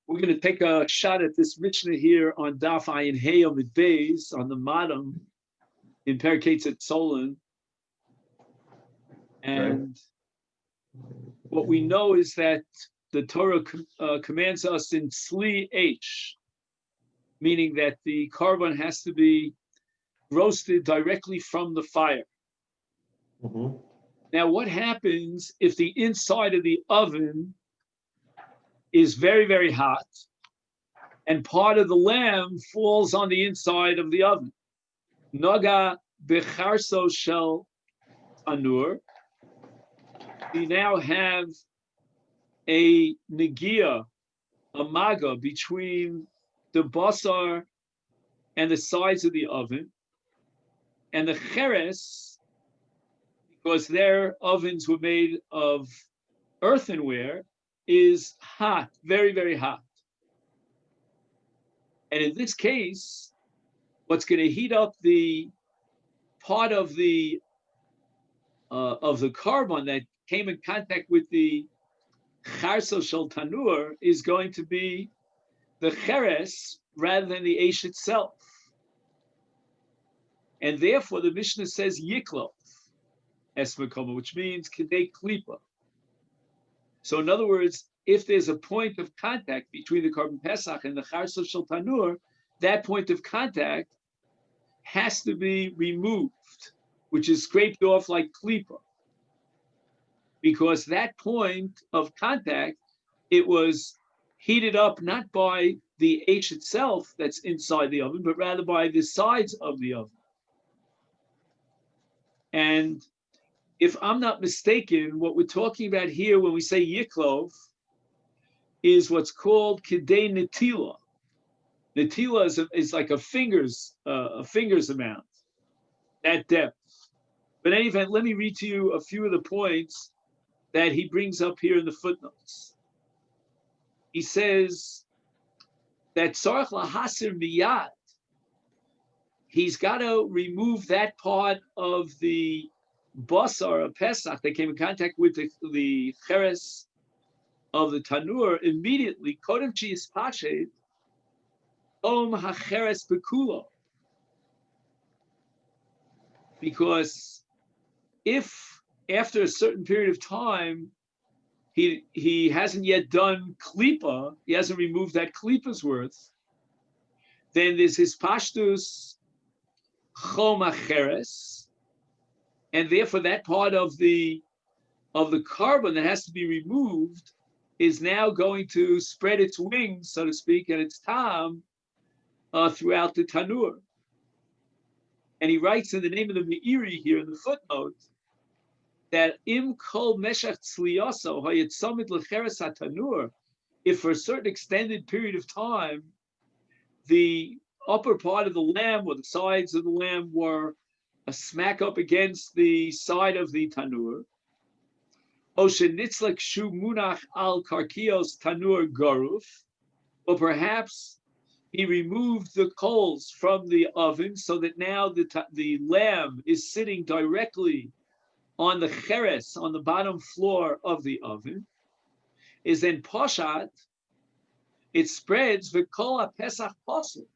We're going to take a shot at this Mishnah here on Daf Ayin Hey Amid Beis on the Madam in Perkei Tzolin. And what we know is that the Torah commands us in Sli H, meaning that the korban has to be roasted directly from the fire. Mm-hmm. Now, what happens if the inside of the oven is very, very hot and part of the lamb falls on the inside of the oven? Naga becharso shel tanur. We now have a negia, a maga, between the basar and the sides of the oven, and the cheres, because their ovens were made of earthenware, is hot, very, very hot. And in this case, what's going to heat up the part of the korban that came in contact with the charso shel tanur is going to be the cheres rather than the eish itself. And therefore, the Mishnah says yiklo es mekoma, which means kedei klipa. So in other words, if there's a point of contact between the korban pesach and the charso shel tanur, that point of contact has to be removed, which is scraped off like klipa. Because that point of contact, it was heated up not by the H itself that's inside the oven, but rather by the sides of the oven. And if I'm not mistaken, what we're talking about here when we say yiklov is what's called kidei netila. Netila is like a finger's amount, that depth. But in any event, let me read to you a few of the points that he brings up here in the footnotes. He says that tzarich lahasir miyad, he's got to remove that part of the basar of Pesach that came in contact with the cheres of the tanur immediately. Kodem chiyispashet om hacheres bekulo, because if after a certain period of time he hasn't yet done klipa, he hasn't removed that klipa's worth, then there's his pashtus chom hacheres, and therefore that part of the korban that has to be removed is now going to spread its wings, so to speak, and its tam throughout the tanur. And he writes in the name of the Meiri here in the footnote that im kol meshach tzliyaso hayitzamid lecheres hatanur, if for a certain extended period of time the upper part of the lamb or the sides of the lamb were a smack up against the side of the tanur, o shenitzlek shu munach al karkios tanur garuf, or perhaps he removed the coals from the oven so that now the lamb is sitting directly on the cheres, on the bottom floor of the oven, is then poshat, it spreads v'kol pesach pasul.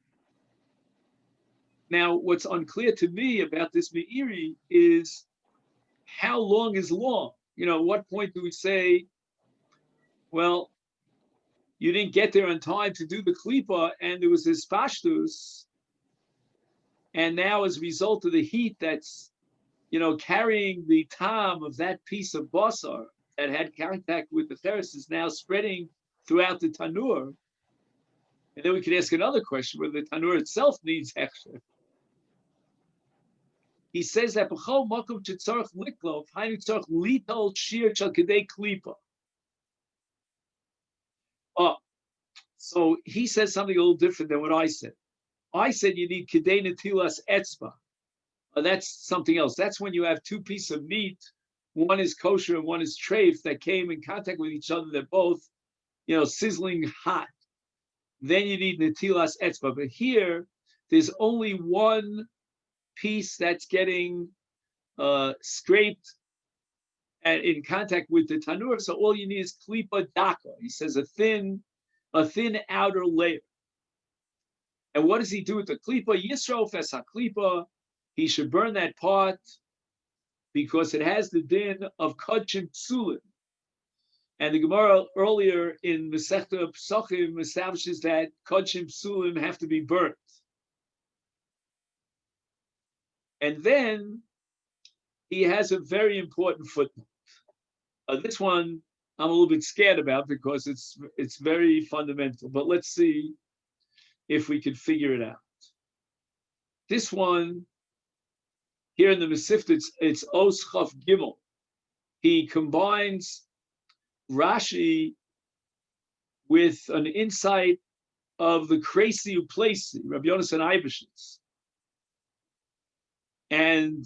Now, what's unclear to me about this Meiri is how long is long? You know, at what point do we say, well, you didn't get there on time to do the klipa, and there was this pashtus, and now as a result of the heat that's, carrying the tam of that piece of basar that had contact with the cheres is now spreading throughout the tanur. And then we could ask another question, whether the tanur itself needs hechsher. He says that b'chol makom shetzarich liklov, hainu tzarich litol shir shel kedei klipa. Oh, so he says something a little different than what I said. I said you need kedei netilas etzba. That's something else. That's when you have two pieces of meat, one is kosher and one is treif, that came in contact with each other. They're both, sizzling hot. Then you need netilas etzba. But here, there's only one piece that's getting scraped and in contact with the tanur. So all you need is klipa daka. He says a thin a thin outer layer. And what does he do with the klipa? Yisro fes haklipa. He should burn that part because it has the din of kodshim psulim. And the Gemara earlier in Masechet Pesachim establishes that kodshim psulim have to be burnt. And then he has a very important footnote. This one I'm a little bit scared about because it's very fundamental. But let's see if we can figure it out. This one here in the Masechet, it's Os Chaf Gimel. He combines Rashi with an insight of the Kreisi Uplesi, Rabbi Yonasan Eibeshitz. And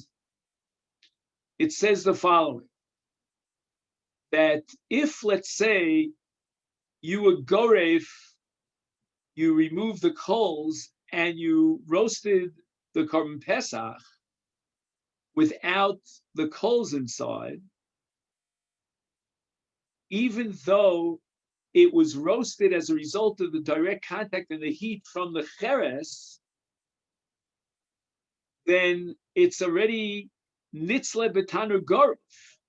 it says the following, that if, let's say, you were goref, you remove the coals and you roasted the Korban Pesach without the coals inside, even though it was roasted as a result of the direct contact and the heat from the cheres, then it's already nitzle betanur goruf,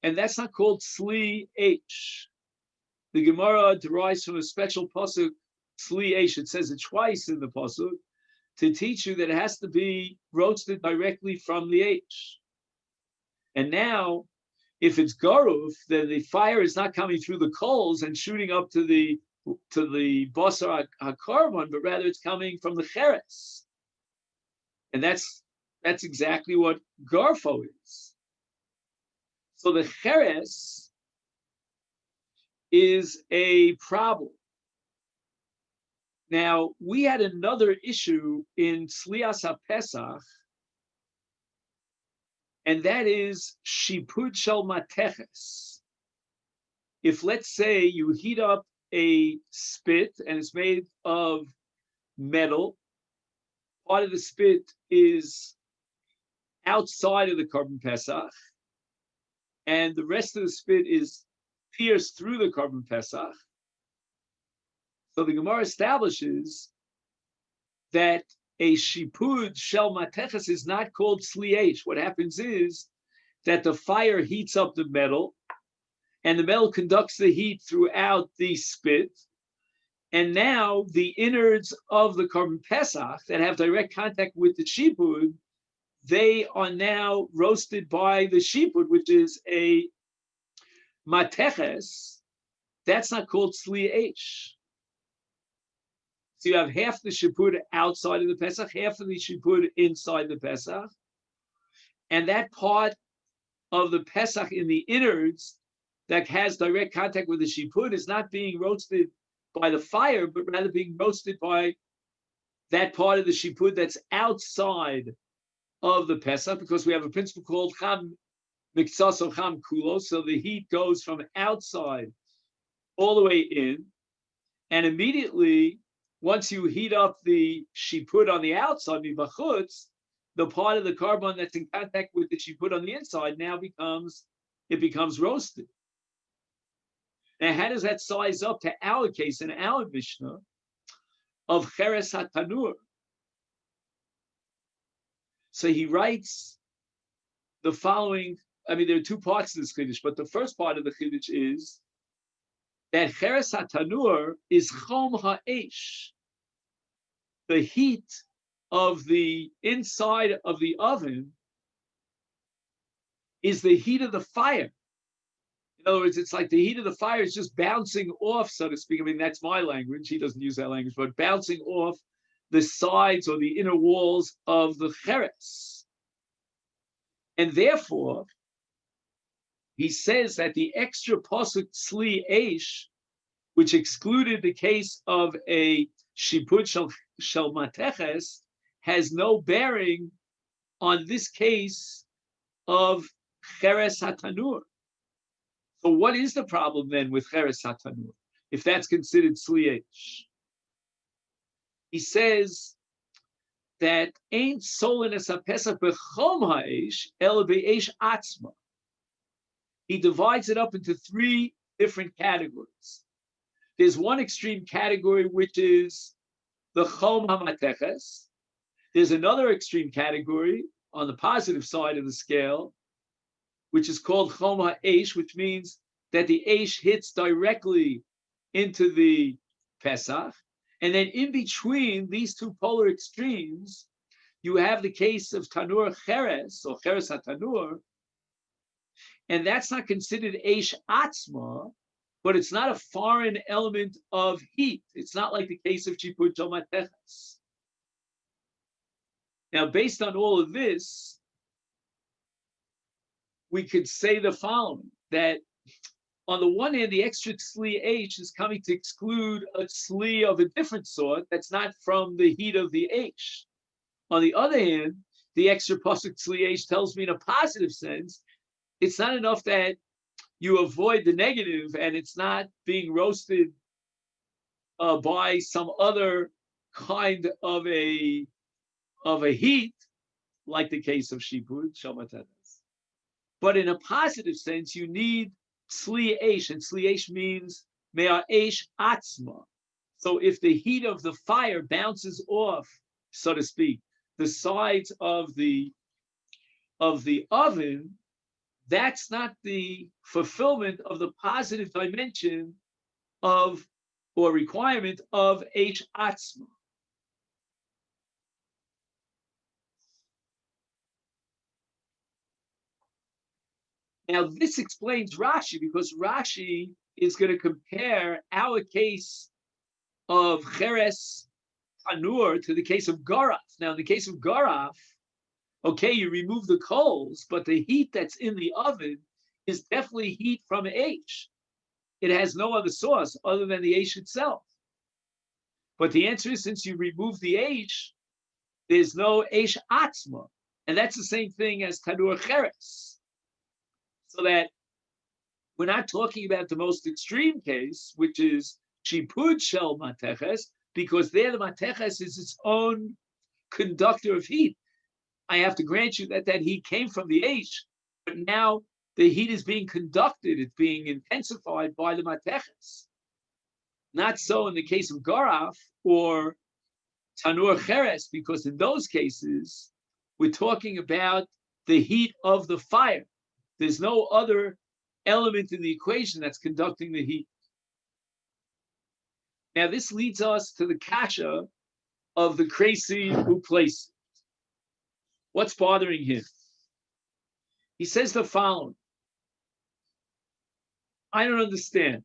and that's not called sli h. The Gemara derives from a special pasuk, sli h. It says it twice in the pasuk to teach you that it has to be roasted directly from the h. And now, if it's garuf, then the fire is not coming through the coals and shooting up to the basar hakarban, but rather it's coming from the cheres, and that's exactly what garfo is. So the cheres is a problem. Now we had another issue in Tzlias HaPesach, and that is shiput shel mateches. If, let's say, you heat up a spit and it's made of metal, part of the spit is outside of the Korban Pesach, and the rest of the spit is pierced through the Korban Pesach. So the Gemara establishes that a shipud shel mateches is not called sliach. What happens is that the fire heats up the metal, and the metal conducts the heat throughout the spit, and now the innards of the Korban Pesach that have direct contact with the shipud, they are now roasted by the shipud, which is a mateches. That's not called sliach. So you have half the shipud outside of the Pesach, half of the shipud inside the Pesach. And that part of the Pesach in the innards that has direct contact with the shipud is not being roasted by the fire, but rather being roasted by that part of the shipud that's outside of the Pesach, because we have a principle called cham miktsas or cham kulo. So the heat goes from outside all the way in, and immediately, once you heat up the shipud on the outside, mibachutz, the part of the carbon that's in contact with the shipud on the inside now becomes roasted. Now, how does that size up to our case in our Mishnah of cheres hatanur? So he writes the following. I mean, there are two parts to this chiddush, but the first part of the chiddush is that cheres hatanur is chom ha'esh. The heat of the inside of the oven is the heat of the fire. In other words, it's like the heat of the fire is just bouncing off, so to speak. I mean, that's my language. He doesn't use that language, but bouncing off the sides or the inner walls of the cheres. And therefore, he says that the extra pasuk sli eish, which excluded the case of a shiput shel mateches, has no bearing on this case of cheres hatanur. So what is the problem then with cheres hatanur, if that's considered sliach? He says that ain't solinus hapesach bechom ha'esh el be'esh atzma. He divides it up into three different categories. There's one extreme category, which is the chom hamateches. There's another extreme category on the positive side of the scale, which is called chom ha'esh, which means that the esh hits directly into the Pesach. And then in between these two polar extremes, you have the case of tanur cheres, or cheres hatanur, and that's not considered esh atzma, but it's not a foreign element of heat. It's not like the case of chipur tomateches. Now, based on all of this, we could say the following, that on the one hand, the extra tzli H is coming to exclude a tzli of a different sort that's not from the heat of the H. On the other hand, the extra pasuk tzli H tells me in a positive sense, it's not enough that you avoid the negative and it's not being roasted by some other kind of a heat, like the case of shipud, shalmatetes. But in a positive sense, you need tzli esh, and tzli esh means me'ar esh atzma. So if the heat of the fire bounces off, so to speak, the sides of the oven, that's not the fulfillment of the positive dimension of, or requirement of esh atzma. Now, this explains Rashi, because Rashi is going to compare our case of Cheres Tanur to the case of Garaf. Now, in the case of Garaf, okay, you remove the coals, but the heat that's in the oven is definitely heat from H. It has no other source other than the H itself. But the answer is, since you remove the H, there's no H Atzma. And that's the same thing as Tanur Cheres. So that we're not talking about the most extreme case, which is Shipud Shel Mateches, because there the Mateches is its own conductor of heat. I have to grant you that that heat came from the H, but now the heat is being conducted, it's being intensified by the Mateches. Not so in the case of Garaf or Tanur Cheres, because in those cases, we're talking about the heat of the fire. There's no other element in the equation that's conducting the heat. Now, this leads us to the kasha of the crazy who placed it. What's bothering him? He says the following. I don't understand.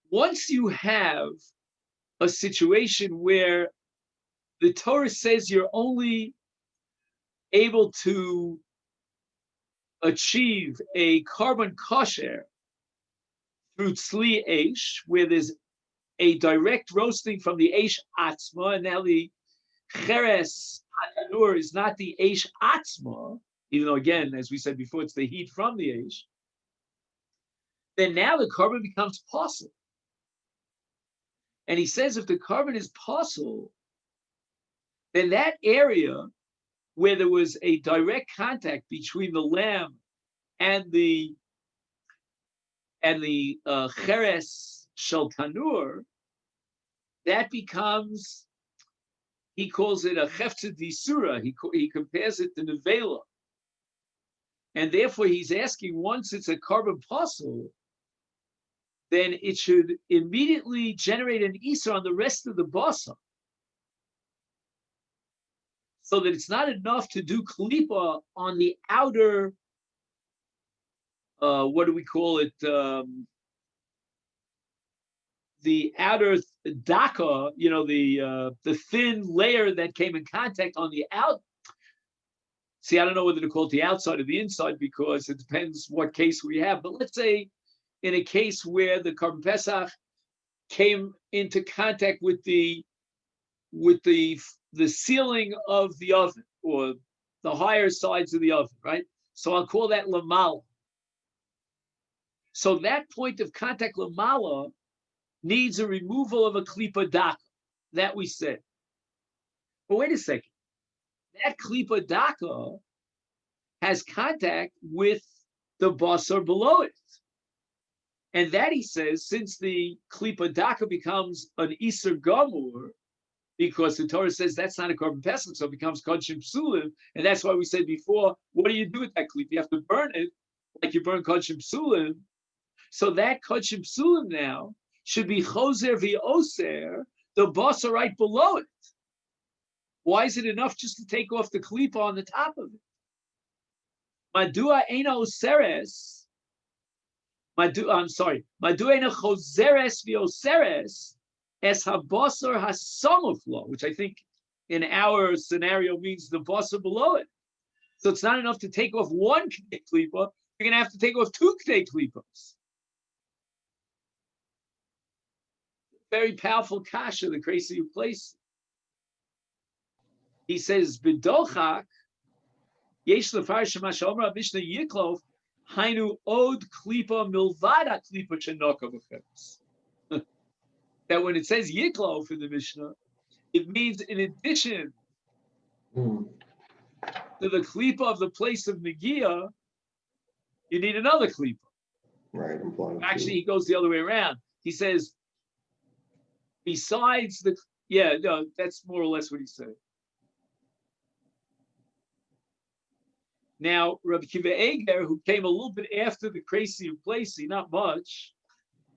Once you have a situation where the Torah says you're only able to achieve a carbon kosher through tzli esh, where there's a direct roasting from the esh atzma, and now the cheres hatanur is not the esh atzma, even though, again, as we said before, it's the heat from the esh, then now the carbon becomes possible. And he says if the carbon is possible, then that area where there was a direct contact between the lamb and the cheres shel tanur, that becomes, he calls it a cheftzah disura. He compares it to nevela, and therefore he's asking, once it's a carbon possible, then it should immediately generate an isur on the rest of the basa, so that it's not enough to do klipa on the outer, what do we call it? The outer daka, the thin layer that came in contact on the out. See, I don't know whether to call it the outside or the inside, because it depends what case we have. But let's say in a case where the carbon pesach came into contact with the ceiling of the oven, or the higher sides of the oven, right? So I'll call that lamala. So that point of contact lamala needs a removal of a klipa daka, that we said. But wait a second. That klipa daka has contact with the basar below it. And that he says, since the klipa daka becomes an iser gamur, because the Torah says that's not a korban pesach, so it becomes kodshim psulim, and that's why we said before, what do you do with that klipa? You have to burn it like you burn kodshim psulim. So that kodshim psulim now should be choser v'oser, the basar right below it. Why is it enough just to take off the klipa on the top of it? Madua ena oseres. Madua ena choseres v'oseres es habasar hasamuflo, which I think in our scenario means the basar below it. So it's not enough to take off one knei klipa. You're going to have to take off two knei klipas. Very powerful kasha, the crazy you place. He says, "B'dochak yesh lefarish masha omra Mishnah Yiklov hainu od klipa milvada klipa shenoka b'cheres." That when it says Yiklov in the Mishnah, it means in addition to the klipa of the place of Negiah, you need another klipa. Right. Actually, he goes the other way around. He says, besides the, no, that's more or less what he said. Now, Rabbi Kiva Eger, who came a little bit after the Krasi of Placey, not much,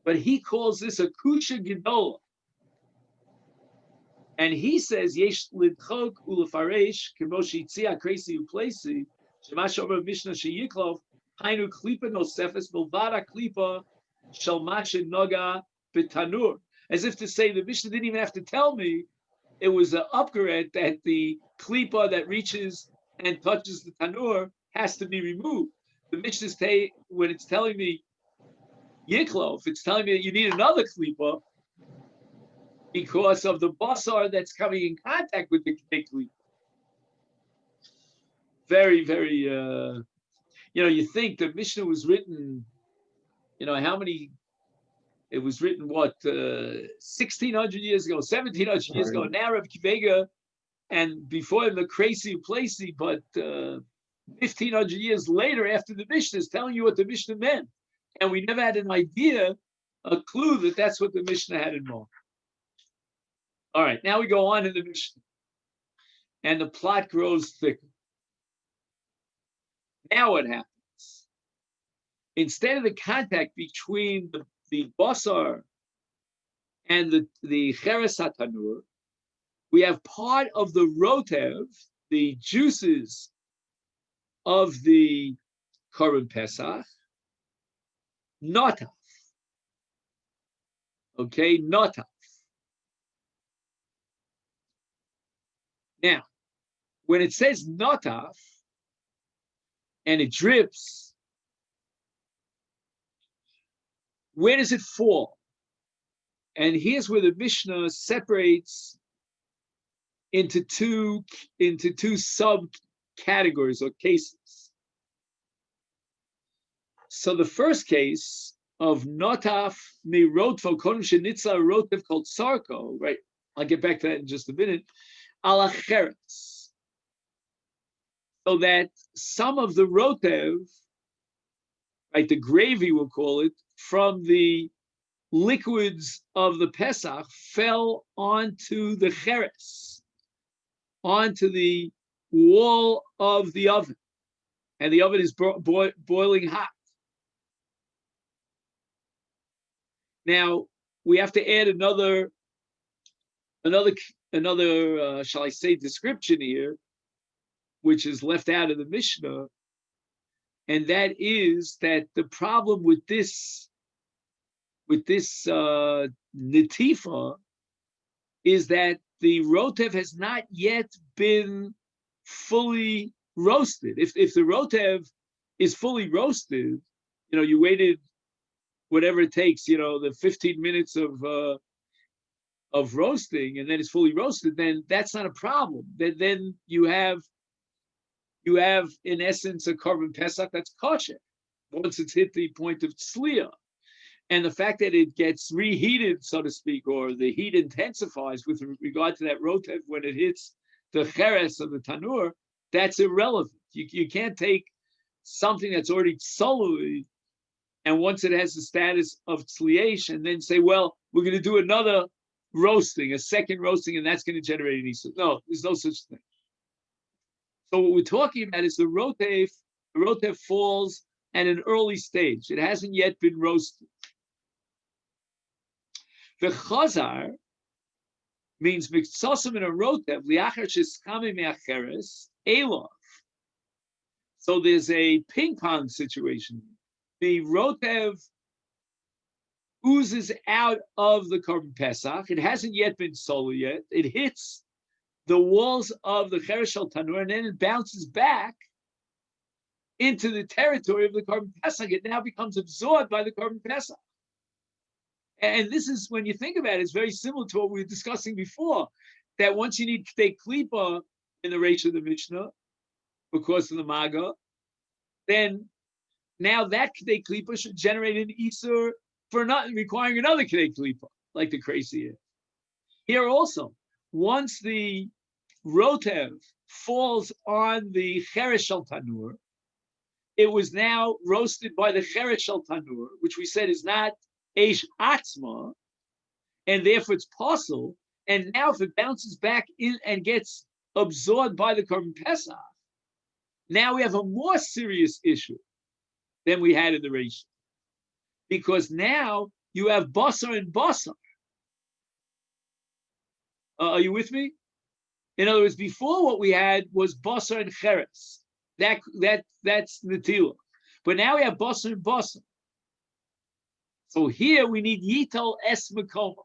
but he calls this a kusha gedola. And he says, yesh lidchok ulefaresh kemoshi tzia Krasi of Placey, shemash over Mishnah sheyiklov, hainu klipa nosefes milvada klipa shel mashe noga b'tanur. As if to say, the Mishnah didn't even have to tell me. It was an upgrade that the klipa that reaches and touches the tanur has to be removed. The Mishnah when it's telling me yiklov, it's telling me that you need another klipa because of the basar that's coming in contact with the klipa. Very, very, you think the Mishnah was written, how many? It was written, 1,600 years ago, 1,700 years ago. Now Rabbi Kivega, and before him the crazy Placey, but 1,500 years later, after the Mishnah, is telling you what the Mishnah meant. And we never had an idea, a clue that that's what the Mishnah had in mind. All right, now we go on in the Mishnah. And the plot grows thicker. Now what happens? Instead of the contact between the basar and the cheres hatanur, we have part of the rotev, the juices of the korban pesach, notaf. Okay, notaf. Now, when it says notaf and it drips, where does it fall? And here's where the Mishnah separates into two subcategories or cases. So the first case of notaf mi rotvo kodim shenitza rotev called sarko, right? I'll get back to that in just a minute. Ala cheretz, so that some of the rotev, right, the gravy we'll call it, from the liquids of the Pesach fell onto the cheres, onto the wall of the oven, and the oven is boiling hot. Now we have to add another, shall I say, description here, which is left out of the Mishnah, and that is that the problem with this netifa is that the rotev has not yet been fully roasted. If the rotev is fully roasted, you waited whatever it takes, the 15 minutes of roasting, and then it's fully roasted, then that's not a problem. Then you have in essence a korban pesach that's kosher once it's hit the point of tzliya. And the fact that it gets reheated, so to speak, or the heat intensifies with regard to that rotev when it hits the cheres of the tanur, that's irrelevant. You can't take something that's already solely And once it has the status of tzliyesh, and then say, well, we're going to do another roasting, a second roasting, and that's going to generate an isur. No, there's no such thing. So what we're talking about is the rotev falls at an early stage. It hasn't yet been roasted. The chazar means miktsosum in a rotev liachar sheskame meacheres elov. So there's a ping pong situation. The rotev oozes out of the Korban Pesach. It hasn't yet been sold yet. It hits the walls of the Cheresh Shel Tanur, and then it bounces back into the territory of the Korban Pesach. It now becomes absorbed by the Korban Pesach. And this is, when you think about it, it's very similar to what we were discussing before, that once you need K'dei Klipa in the Reish of the Mishnah, because of the Maga, then now that K'dei Klipa should generate an Isur for not requiring another K'dei Klipa, like the crazy is. Here also, once the Rotev falls on the Cheresh Shel Tanur, it was now roasted by the Cheresh Shel Tanur, which we said is not Eish Atzma, and therefore it's possible. And now if it bounces back in and gets absorbed by the Korban Pesach, now we have a more serious issue than we had in the Reish. Because now you have basar and basar. Are you with me? In other words, before what we had was basar and cheres. That's netila. But now we have basar and basar. So here we need yital es mekoma.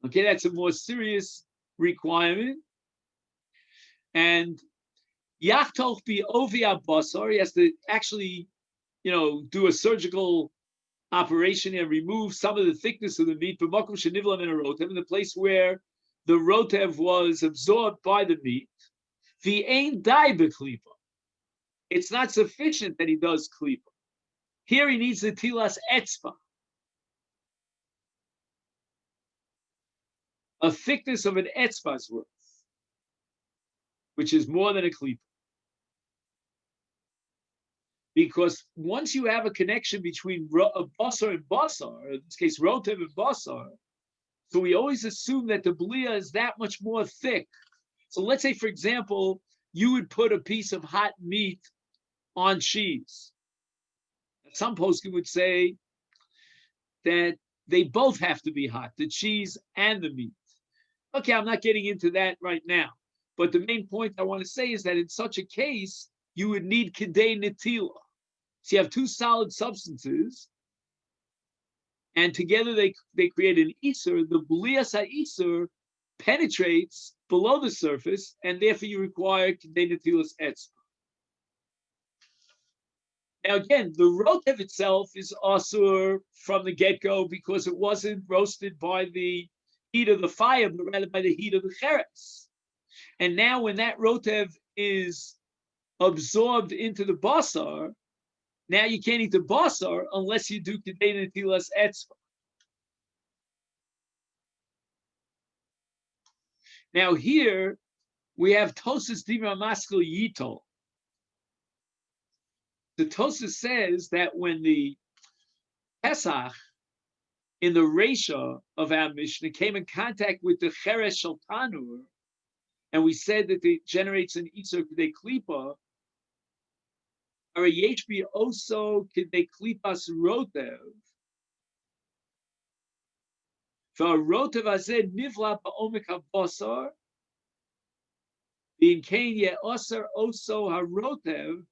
Okay, that's a more serious requirement. And yachtoch bi ovia basar. He has to actually, do a surgical operation and remove some of the thickness of the meat, in the place where the rotev was absorbed by the meat. The ain dai beklipa. It's not sufficient that he does klipa. Here he needs the tilas etzba, a thickness of an etzba's worth, which is more than a klipa. Because once you have a connection between basar and basar, in this case, rotev and basar, so we always assume that the belia is that much more thick. So let's say, for example, you would put a piece of hot meat on cheese. Some poskim would say that they both have to be hot, the cheese and the meat. Okay, I'm not getting into that right now. But the main point I want to say is that in such a case, you would need kedei netila. So you have two solid substances, and together they create an isur. The b'lias ha'isur penetrates below the surface, and therefore you require kedei netilas etzba. Now again, the rotev itself is asur from the get-go because it wasn't roasted by the heat of the fire, but rather by the heat of the cheres. And now when that rotev is absorbed into the basar, now you can't eat the basar unless you do kedei netilas etzba. Now here we have Tosas Dimra Maskil Yitol. The Tosas says that when the Pesach in the Reisha of our Mishnah came in contact with the Cheresh Shel Tanur, and we said that it generates an Isur Kedei Klipa, or a Yeshbi also Kedei Klipas Rotev. For Rotev Azed Nivla Ba'omek HaBasar, in Kain Ye Osar Oso HaRotev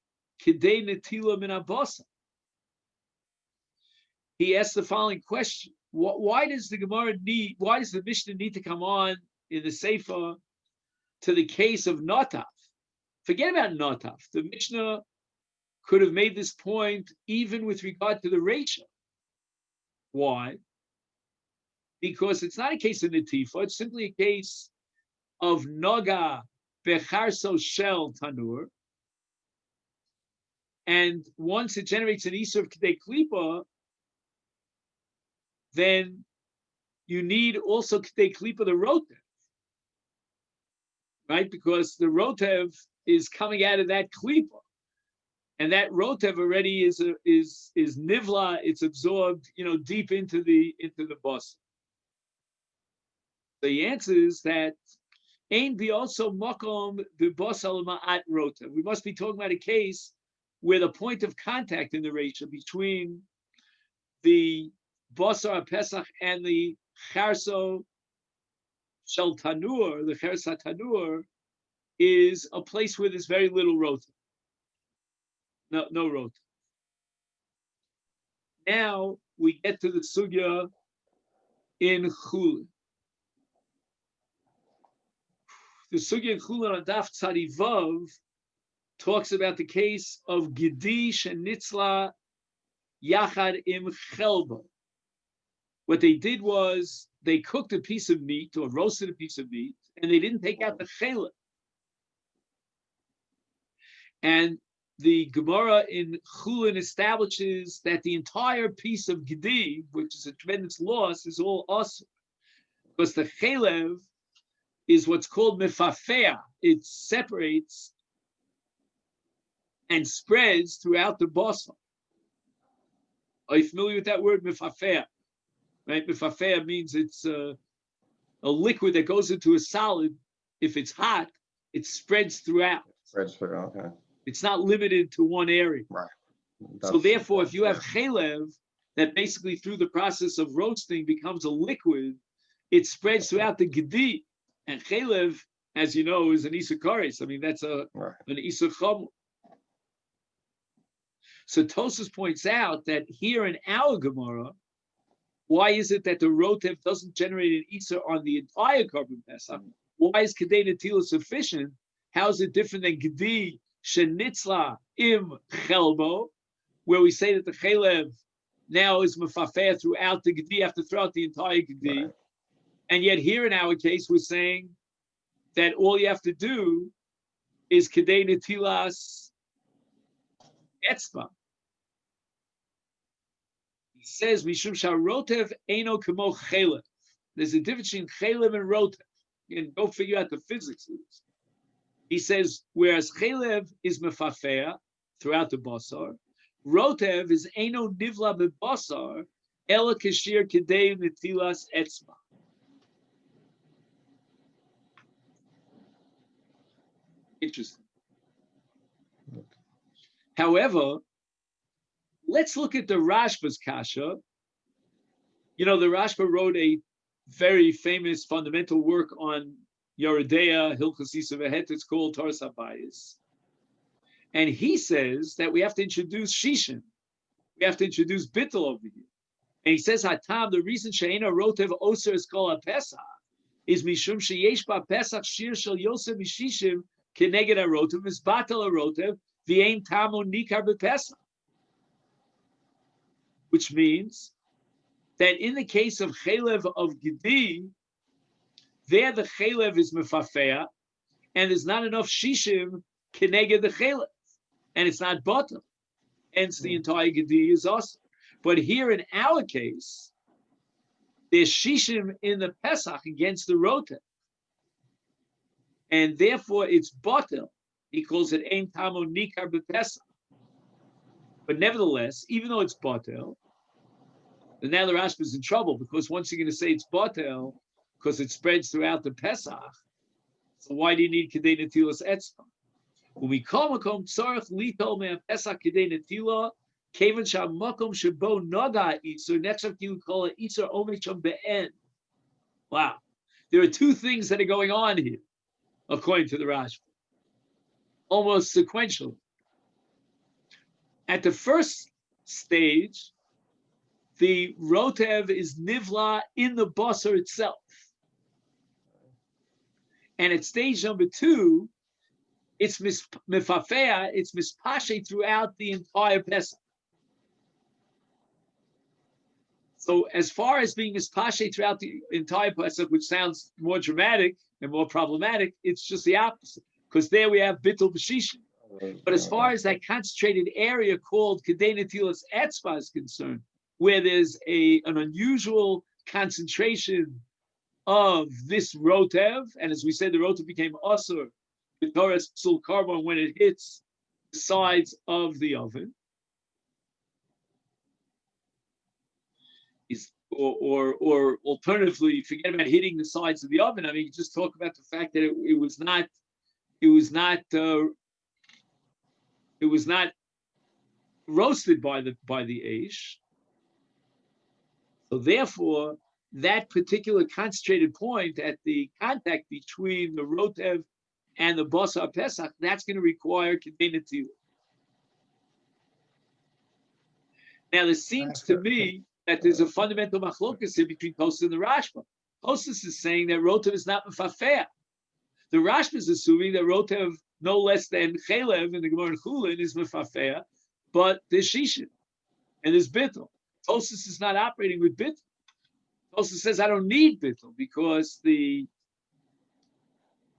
Kedei Netila Min HaBasar. He asked the following question: why does the Mishnah need to come on in the Sefer to the case of Notaf? Forget about Notaf. The Mishnah could have made this point even with regard to the Reisha. Why? Because it's not a case of Netifa, it's simply a case of Noga Becharso Shel Tanur. And once it generates an Isur of Kedei Klipa, then you need also Kedei Klipa the Rotev. Right? Because the Rotev is coming out of that Klipa. And that rotev already is nivla. It's absorbed, deep into the bus. The answer is that ain be also makom b'basal ma'at rotev. We must be talking about a case where the point of contact in the ratio between the basar Pesach and the charso shel tanur, the chersa tanur, is a place where there's very little rotev. No rotev. Now we get to the sugya in Chulin. The sugya in Chulin on Daf Tzadi Vav talks about the case of Gidi Shenitzla Yachad im Chelba. What they did was they cooked a piece of meat or roasted a piece of meat, and they didn't take out the chela. And the Gemara in Chulin establishes that the entire piece of Gedi, which is a tremendous loss, is all us, because the chelev is what's called mefafea. It separates and spreads throughout the basar. Are you familiar with that word, mefafea? Right? Mefafea means it's a liquid that goes into a solid. If it's hot, it spreads throughout. Okay. It's not limited to one area. Right. So therefore, if you have chelev that basically through the process of roasting becomes a liquid, it spreads throughout the gedi. And chelev, as you know, is an isakaris. I mean, that's an isacham. So Tosas points out that here in our Gemara, why is it that the rotev doesn't generate an isa on the entire carbon pesach? Why is kedei netila sufficient? How is it different than gedi shenitzla im chelbo, where we say that the chelev now is mefafeh throughout the gedi, after throughout the entire gedi, right. And yet here in our case we're saying that all you have to do is kedei netilas etzba. He says mishum sharotev eino kemo chelev. There's a difference between chelev and rotev. You can go figure out the physics of this. He says, whereas chelev is mefafea throughout the basar, rotev is eino nivla bebasar ela kashir kedei netilas etzma. Interesting. However, let's look at the Rashba's kasha. The Rashba wrote a very famous fundamental work on Yoredea, Hilchos Isa V'Het, it's called Toras HaBayis. And he says that we have to introduce Shishin. We have to introduce Bittul over here. And he says, Hatam, the reason She'ena Rotev Oser is called a Pesach is Mishum Sheyesh Ba Pesach Shir Shel Yosef Mishishim Keneged HaRotev Mizbatel HaRotev V'ein Tamo Nikar BePesach. Which means that in the case of Chelev of Gedi, there the chelev is mefafea, and there's not enough shishim keneged the chelev, and it's not bottom. Hence, the entire gedi is awesome. But here in our case, there's shishim in the Pesach against the rotev, and therefore it's bottom. He calls it ein tamo nikar b'Pesach. But nevertheless, even though it's bottom, then now the Rashba is in trouble, because once you're going to say it's bottom, because it spreads throughout the Pesach, so why do you need kedei netilas etzma? When we call makom tzarich litol me Pesach kedei netila, kevan shamakom shebo naga itzer nechshav kilu kol itzer omecham be'en. Wow, there are two things that are going on here, according to the Rashba, almost sequentially. At the first stage, the rotev is nivla in the basar itself. And at stage number 2, it's mifafea, it's mispashe throughout the entire Pesach. So as far as being mispashe throughout the entire Pesach, which sounds more dramatic and more problematic, it's just the opposite, because there we have bittul b'shishim. But as far as that concentrated area called kedei netilas etzba is concerned, where there's an unusual concentration of this rotev, and as we said, the rotev became asur, the Torah psul carbon when it hits the sides of the oven. Or alternatively, forget about hitting the sides of the oven. I mean, you just talk about the fact that it was not roasted by the eish. So therefore, that particular concentrated point at the contact between the rotev and the basar pesach, that's going to require kedei netila. Now, there seems to me that there's a fundamental machlokas here between Tosfos and the Rashba. Tosfos is saying that rotev is not mefafea. The Rashba is assuming that rotev, no less than chelev in the Gemara Chulin, is mefafea, but there's shishin and there's bittul. Tosfos is not operating with bittul. Tosfos says I don't need bittul because the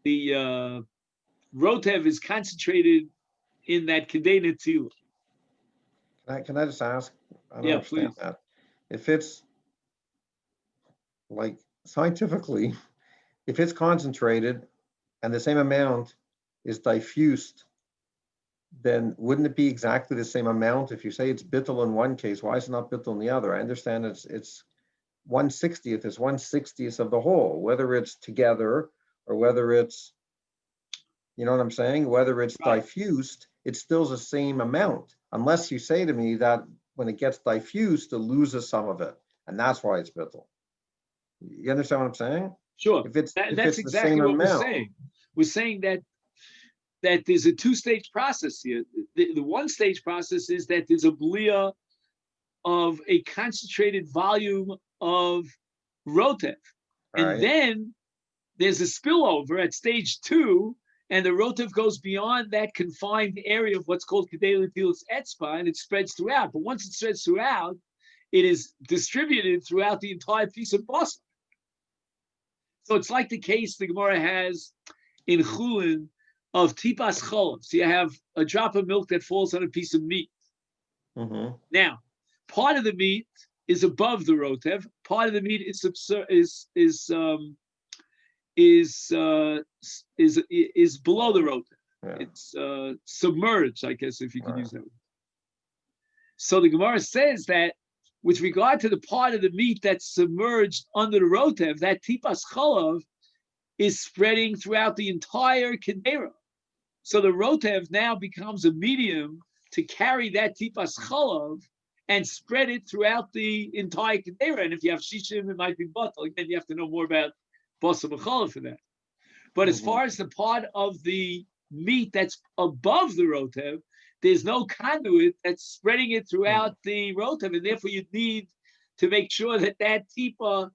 rotev is concentrated in that kedei netila. Can I just ask? I don't Yeah, understand please. that. If it's like scientifically, if it's concentrated and the same amount is diffused, then wouldn't it be exactly the same amount? If you say it's bittul in one case, why is it not bittul in the other? I understand it's 1/60th is 1/60th of the whole, whether it's together or whether it's, you know what I'm saying? Whether it's Right. diffused, it's still the same amount, unless you say to me that when it gets diffused, it loses some of it, and that's why it's bittul. You understand what I'm saying? Sure. If it's That's the exactly same what we're amount, saying. We're saying that there's a two-stage process here. The one-stage process is that there's a blia of a concentrated volume of rotev. And right? then there's a spillover at stage 2, and the rotev goes beyond that confined area of what's called kedei netilas etzba, and it spreads throughout. But once it spreads throughout, it is distributed throughout the entire piece of basar. So it's like the case the Gemara has in Chulin of tipas cholav. So you have a drop of milk that falls on a piece of meat. Mm-hmm. Now, part of the meat is above the rotev. Part of the meat is below the rotev. Yeah. It's submerged, I guess, if you could Right. use that word. So the Gemara says that with regard to the part of the meat that's submerged under the rotev, that tipas cholav is spreading throughout the entire kedera. So the rotev now becomes a medium to carry that tipas cholav and spread it throughout the entire kedera. And if you have shishim, it might be batal. Again, you have to know more about basar b'cholav for that. But as far as the part of the meat that's above the rotev, there's no conduit that's spreading it throughout the rotev, and therefore you need to make sure that that tipa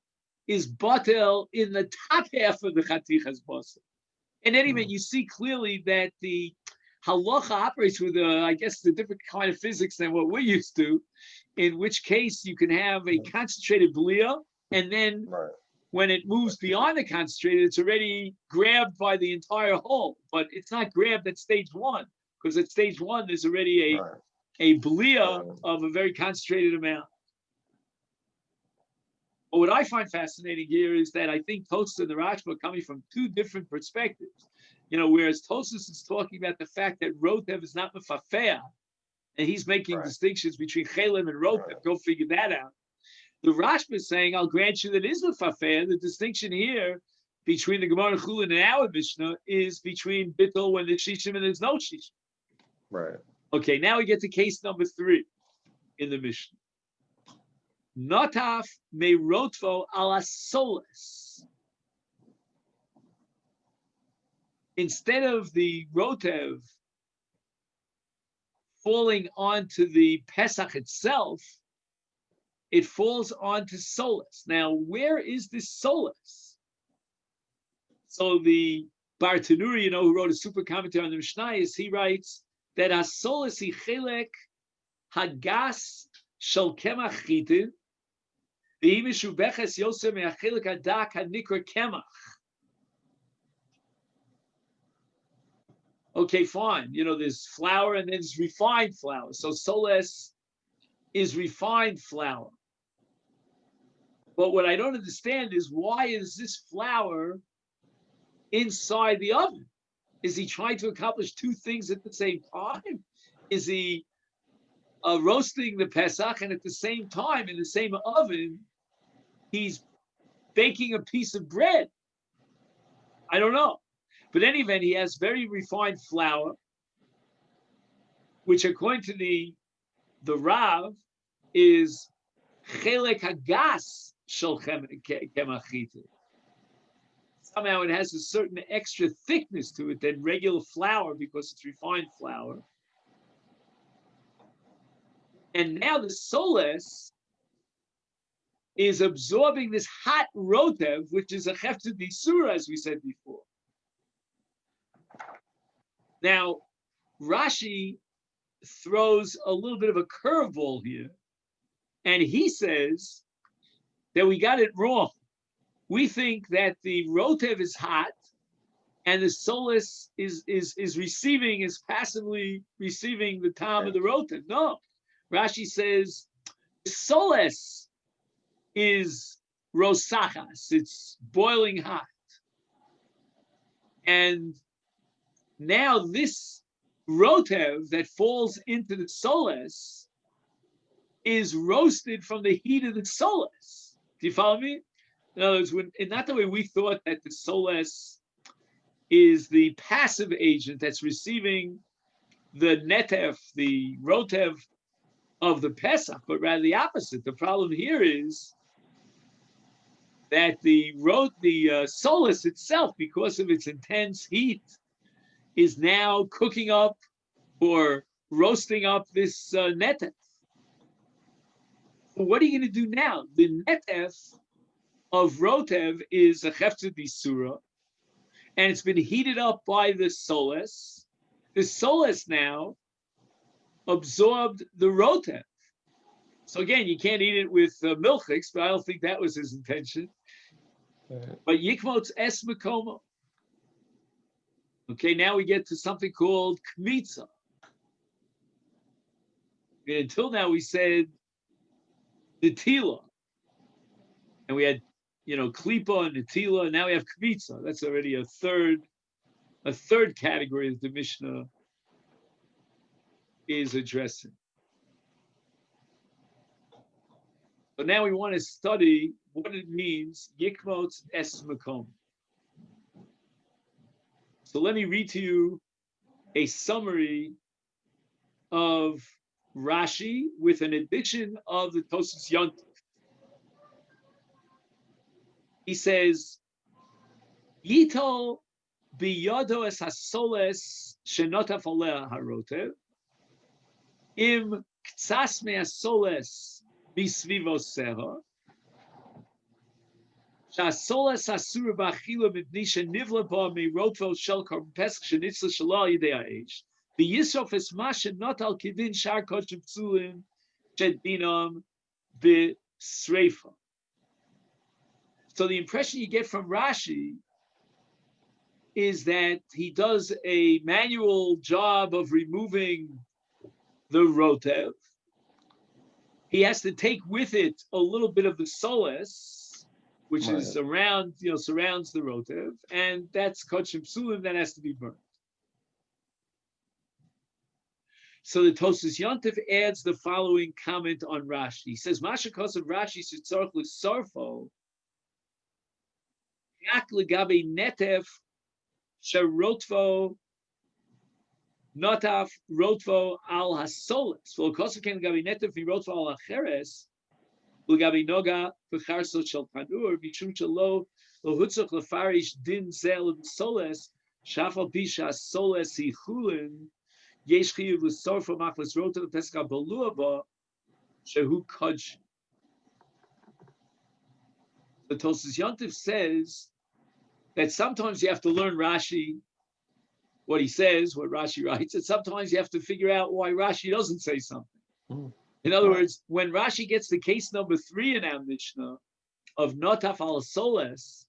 is batel in the top half of the chatichas basar. In any event, you see clearly that the halacha operates with, I guess, the different kind of physics than what we're used to, in which case you can have a concentrated blia, and then Right. when it moves beyond the concentrated, it's already grabbed by the entire whole, but it's not grabbed at stage 1, because at stage 1, there's already a blia of a very concentrated amount. But what I find fascinating here is that I think Tosfos and the Rashba are coming from two different perspectives. Whereas Tosfos is talking about the fact that rotev is not mefafea, and he's making distinctions between chelem and rotev. Go figure that out. The Rashba is saying, I'll grant you that it is mefafea. The distinction here between the Gemara Chulin and our Mishnah is between bittul when there's shishim and there's no shishim. Right. Okay, now we get to case number 3 in the Mishnah. Notaf me rotvo ala solis. Instead of the rotev falling onto the Pesach itself, it falls onto solis. Now, where is this solis? So the Bartanuri, who wrote a super commentary on the Mishnayos, he writes that solis hi chelek hagas shel kemach chitin, v'hi mishubeches yoser me'achelek hadak hanikra kemach. Okay, fine. There's flour and then there's refined flour. So soles is refined flour. But what I don't understand is, why is this flour inside the oven? Is he trying to accomplish two things at the same time? is he roasting the Pesach, and at the same time, in the same oven, he's baking a piece of bread? I don't know. But in any event, he has very refined flour, which according to the Rav is chelek hagas shel kemachite. Somehow it has a certain extra thickness to it than regular flour because it's refined flour. And now the soles is absorbing this hot rotev, which is a hefted disura, as we said before. Now, Rashi throws a little bit of a curveball here, and he says that we got it wrong. We think that the rotev is hot, and the soles is passively receiving the time of the rotev. No, Rashi says the soles is rosachas, it's boiling hot. And now this rotev that falls into the soles is roasted from the heat of the soles. Do you follow me? In other words, not the way we thought that the soles is the passive agent that's receiving the netef, the rotev of the Pesach, but rather the opposite. The problem here is that the soles itself, because of its intense heat, is now cooking up or roasting up this netef. Well, what are you going to do now? The netef of rotev is a hefted disura, and it's been heated up by the soles. The soles now absorbed the rotev. So again, you can't eat it with milchiks, but I don't think that was his intention. But yikmotz es mekomo. Okay, now we get to something called kmitza. And until now we said netila, and we had klipa and netila, and now we have kmitza. That's already a third category that the Mishnah is addressing. But now we want to study what it means, yikmotz es mekom. So let me read to you a summary of Rashi with an addition of the Tosfos Yontif. He says, Yitol biyodo es hasoles shenotaf aleh harotev im ktsas me'asoles bisvivo seha שהסולס אסור באכילה מפני שנבלה בו מרוטבו של קורבן פסח שניצל שלא על ידי האש, וישרוף את מה שנוטל כדין שאר קודשים פסולים שדינם בשריפה. So the impression you get from Rashi is that he does a manual job of removing the rotev. He has to take with it a little bit of the soles, which is around, surrounds the rotev, and that's kodshim psulim that has to be burnt. So the Tosfos Yontif adds the following comment on Rashi. He says, Masha kosav Rashi sitzarch l'sarfo yak legabe netef sherotvo notaf rotvo al hasoles. Well, kosav ken legabe netef mirotvo al acheres L'gabi noga v'charso shel panur v'shum shelo lohutzach lefarish din zel soles shafal pisha soles hichulin yesh chiyuv l'sorfa machlas rota v'pesach beluaba shehu kodsh. The Tosfos Yontif says that sometimes you have to learn Rashi, what he says, what Rashi writes, and sometimes you have to figure out why Rashi doesn't say something. In other words, when Rashi gets the case number 3 in our Mishnah of notaf al soles,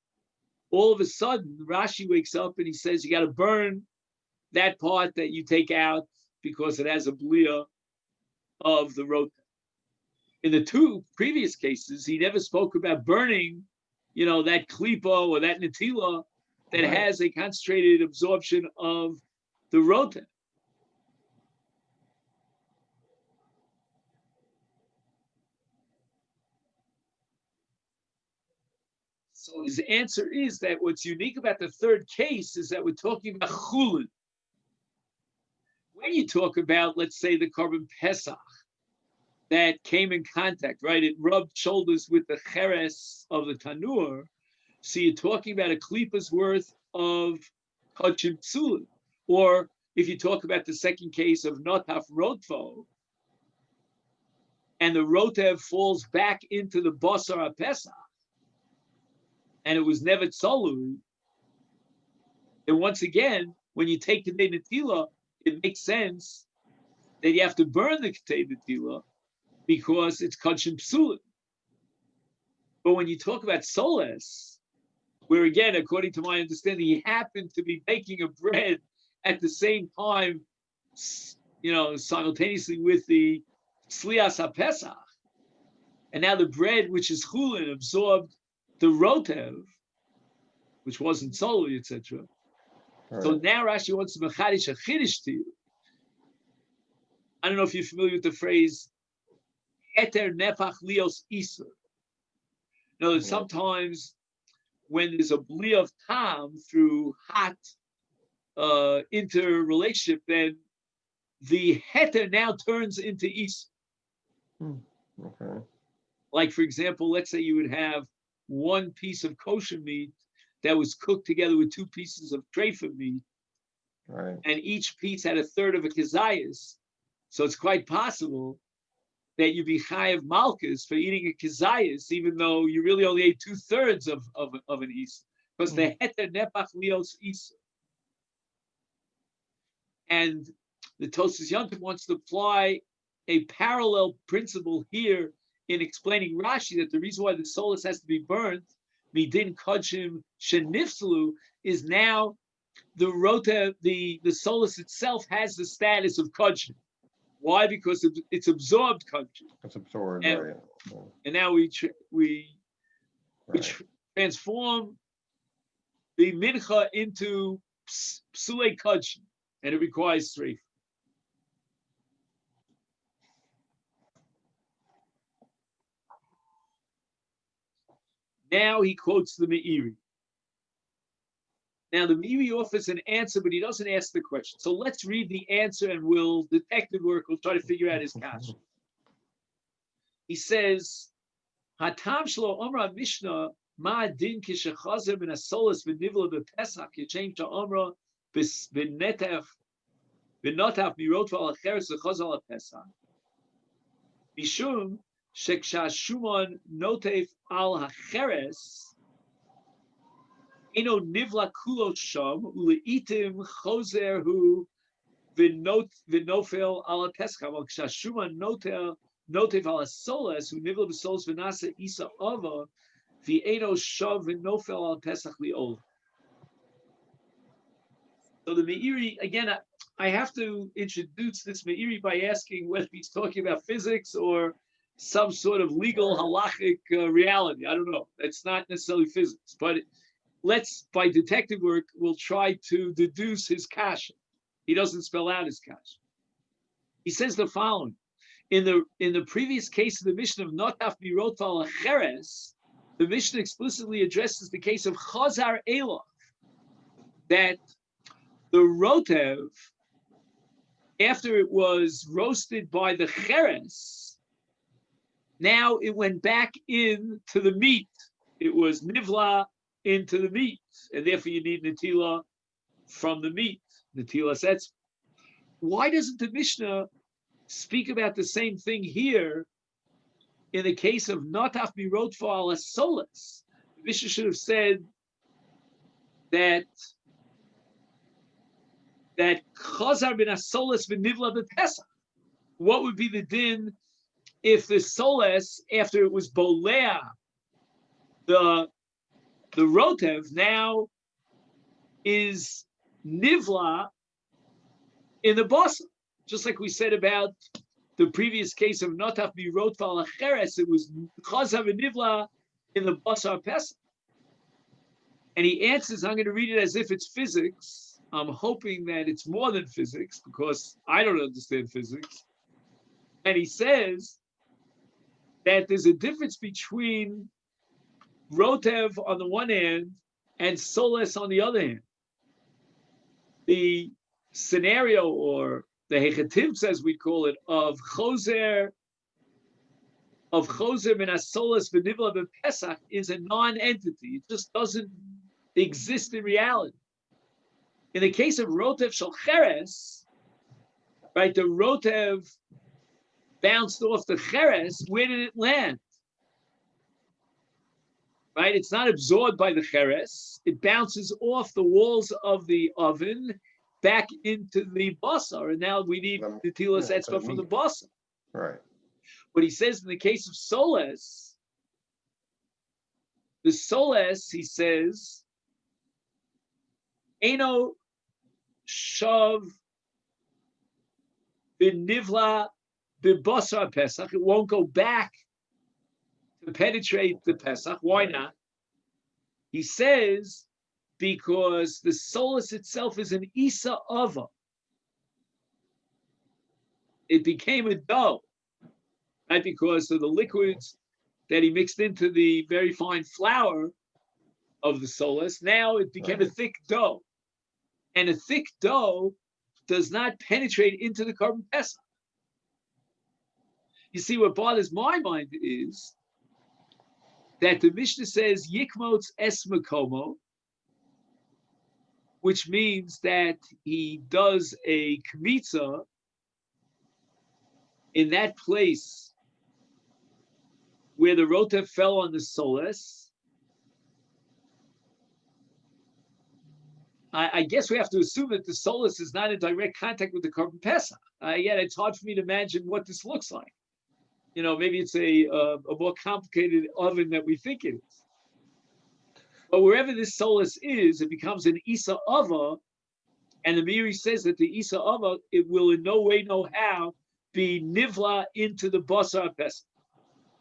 all of a sudden Rashi wakes up and he says you got to burn that part that you take out because it has a blia of the rotev. In the 2 previous cases, he never spoke about burning, that klipa or that netila that has a concentrated absorption of the rotev. So his answer is that what's unique about the third case is that we're talking about chulin. When you talk about, let's say, the korban Pesach that came in contact, right? It rubbed shoulders with the cheres of the tanur. So you're talking about a klipa's worth of kachim psulin. Or if you talk about the second case of notaf rotvo, and the rotev falls back into the basar pesach, and it was never tzolu, then once again, when you take the day netila, it makes sense that you have to burn the day netila because it's kachim psulin. But when you talk about soles, where again, according to my understanding, he happened to be baking a bread at the same time, simultaneously with the Slias HaPesach. And now the bread, which is chulin, absorbed the rotev, which wasn't solely, etc. Right. So now Rashi wants to mechadish a chiddush to you. I don't know if you're familiar with the phrase heter nefach lios iser. Now, sometimes when there's a bli of tam through hot interrelationship, then the heter now turns into iser. Okay. Like, for example, let's say you would have one piece of kosher meat that was cooked together with two pieces of treifa meat, Right. and each piece had a third of a kazayas. So it's quite possible that you'd be chayav malchus for eating a kazayas, even though you really only ate 2/3 of an isa, because the heter nepach lios isa. And the Tosfos Yontif wants to apply a parallel principle here in explaining Rashi that the reason why the solus has to be burnt, midin kodshim shenifselu, is now the rota, the solus itself has the status of kodshim. Why? Because it's absorbed kodshim. It's absorbed, and, right. And now we transform the mincha into psulei kodshim, and it requires streif. Now he quotes the Meiri. Now the Meiri offers an answer, but he doesn't ask the question. So let's read the answer, and we'll detective work. We'll try to figure out his kasha. He says, "Hatam shlo omra Mishnah ma din kishechazer ben asolas v'nivla b'Pesach yechem to omra b'netaf mirot v'alacheres v'chazer al Pesach mishum shekshashumon notef al hacheres." Eno nivla kulot sham uleitim chozer hu v'nofel ala pesach. But kshashuma notev ala soles hu nivla b'soles v'nasa isa ava v'eno shav v'nofel ala pesach liol. So the Meiri, again, I have to introduce this Meiri by asking whether he's talking about physics or some sort of legal halachic reality. I don't know. It's not necessarily physics, but let's, by detective work, we'll try to deduce his kasha. He doesn't spell out his kasha. He says the following: in the previous case of the Mishnah of Notaf Mirot al Cheres, the Mishnah explicitly addresses the case of Chazar Elof, that the rotev, after it was roasted by the Cheres, now it went back into the meat. It was nivla into the meat, and therefore you need netila from the meat. Netila says, why doesn't the Mishnah speak about the same thing here in the case of notaf mirotfa ala solas? The Mishnah should have said that chazar bin asolas v'nivla b'Pesach. What would be the din if the solas, after it was bolea, the rotev now is nivla in the basa, just like we said about the previous case of notaf mirotfa al hacheres, it was chazav and nivla in the basar pesach. And he answers, I'm going to read it as if it's physics. I'm hoping that it's more than physics because I don't understand physics. And he says that there's a difference between Rotev on the one hand and Soles on the other hand. The scenario, or the Hechativs, as we call it, of Choser Minas Soles V'Nivla B'Pesach is a non-entity. It just doesn't exist in reality. In the case of Rotev Shel Cheres, right, the Rotev bounced off the Cheres. Where did it land? Right, it's not absorbed by the Cheres. It bounces off the walls of the oven back into the basar, and now we need the tilas etzba from the basar. Right. But he says in the case of Soles, the Soles, he says, Eno shav b'nivla b'basar Pesach. It won't go back to penetrate the Pesach. Why not? He says, because the Soles itself is an Isa Ava. It became a dough, right? Because of the liquids that he mixed into the very fine flour of the Soles. Now it became a thick dough. And a thick dough does not penetrate into the Korban Pesach. You see, what bothers my mind is that the Mishnah says Yikmotz es Makomo, which means that he does a kmitza in that place where the Rotev fell on the Soles. I guess we have to assume that the Soles is not in direct contact with the Korban Pesach. Yet it's hard for me to imagine what this looks like. You know, maybe it's a more complicated oven than we think it is. But wherever this Soles is, it becomes an Isa Ava, and the Meiri says that the Isa Ava, it will in no way, no how, be nivla into the Basar Pesach.